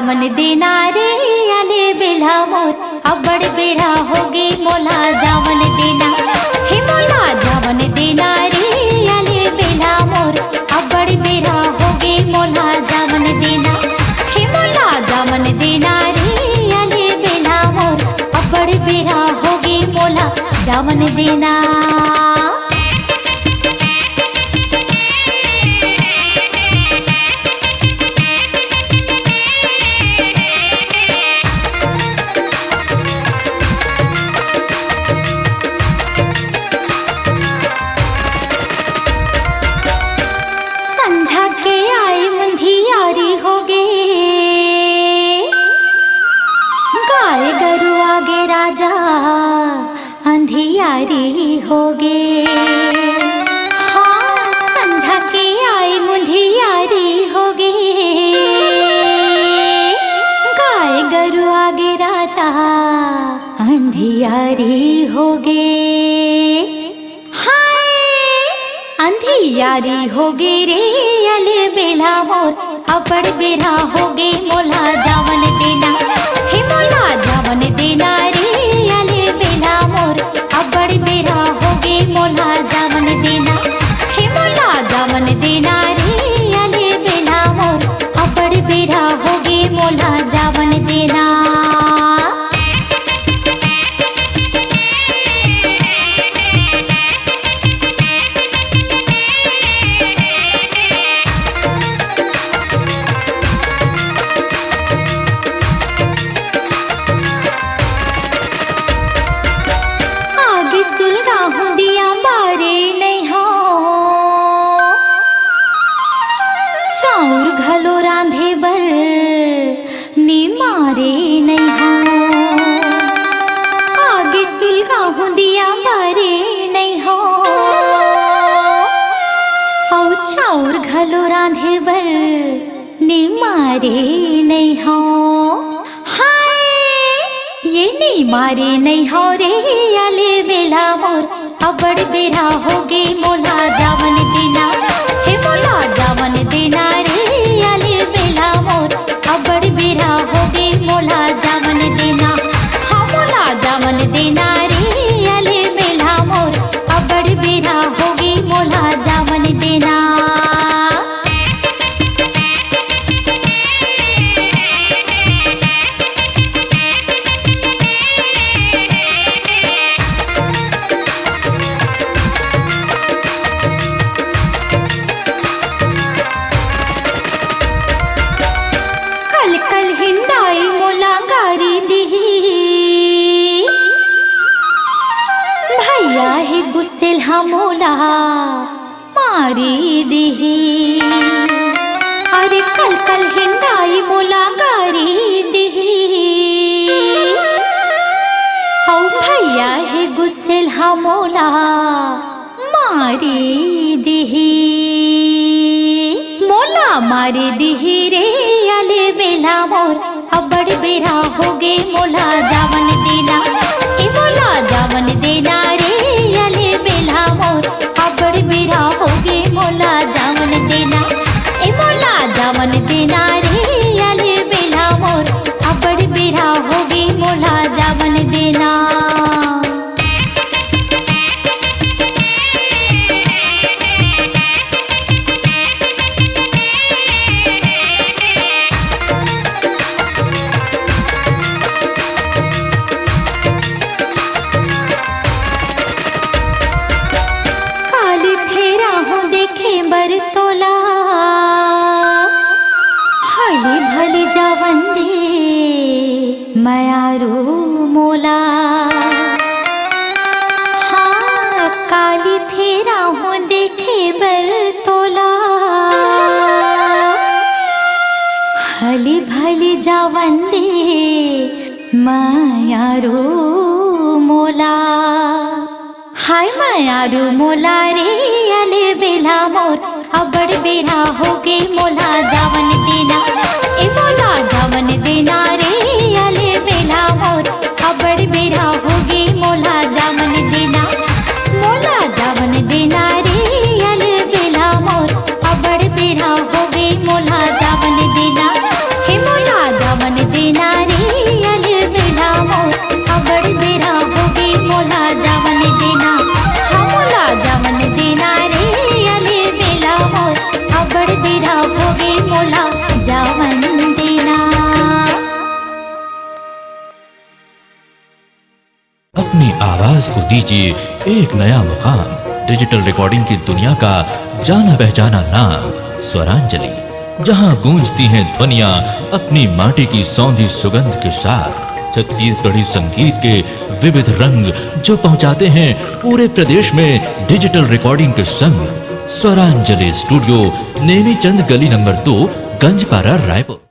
जावन देना रे आले बेला मोर अबड़ बेरा होगे मोला जावन देना हे मोला जावन देना रे आले बेला मोर अबड़ बेरा होगे मोला जावन देना हे मोला जावन देना रे आले बेला मोर अबड़ बेरा होगे मोला जावन देना। अंधियारी होगे हाँ संझा के आई मुंधियारी होगे गाय गरु आगे राजा अंधियारी होगे हाय अंधियारी होगे रे अले बेला मोर अबड़ बेरा होगे मोला जावन देना हे मोला जावन देना रे अले बेला मोर अबड़ बेरा होगे मोला जावन देना हे मोला जावन देना रे अले बेला मोर अबड़ बेरा होगे मोला जावन देना। चाउर घलो रांधे बर नी मारे नहीं हो आगे सुलगा हूँ दिया मारे नहीं हो और चाउर घलो रांधे बर नी मारे नहीं हो हाय ये नी मारे नहीं हो रे आले बेला मोर अबड़ बेरा होगे मोला जावन देना हे मोला जावन देना रे आले बेला मोर अबड़ बेरा होगे मोला जावन देना हाँ मोला जावन देना रे आले बेला मोर अबड़ बेरा होगे मोला जावन देना। भैया ही गुस्सेल हमोला मारी दिही अरे कल कल हिंदाई मोला गारी दिही औ भैया ही गुस्सेल हमोला मारी दिही मोला मारी दिही रे आले बेला मोर अबड़ बेरा होगे मोला जावन देना ए मोला जावन देना रे आले बेला मोर अबड़ बेरा होगे मोला जावन देना ए मोला जावन देना रे आले बेला मोर अबड़ बेरा होगे मोला जावन देना। भले जावन दे मयारू मोला हाँ काली फेरा हूँ देखे बर तोला हली भली जावन दे मयारू मोला हाय मयारू मोला रे आले बेला मोर अबड़ बेरा होगे मोला जावन देना ए मोला जावन देना रे आले बेला मोर अबड़ बेरा होगे मोला जावन देना मोला जावन देना रे आले बेला मोर अबड़ बेरा होगे मोला जावन देना हे मोला जावन अपनी आवाज को दीजिए एक नया मुकाम। डिजिटल रिकॉर्डिंग की दुनिया का जाना पहचाना नाम स्वरांजलि, जहां गूंजती हैं ध्वनियां अपनी माटी की सौंधी सुगंध के साथ। छत्तीसगढ़ी संगीत के विविध रंग जो पहुंचाते हैं पूरे प्रदेश में डिजिटल रिकॉर्डिंग के संग। स्वरांजलि स्टूडियो, नेमीचंद गली नंबर 2, गंजपारा, रायपुर।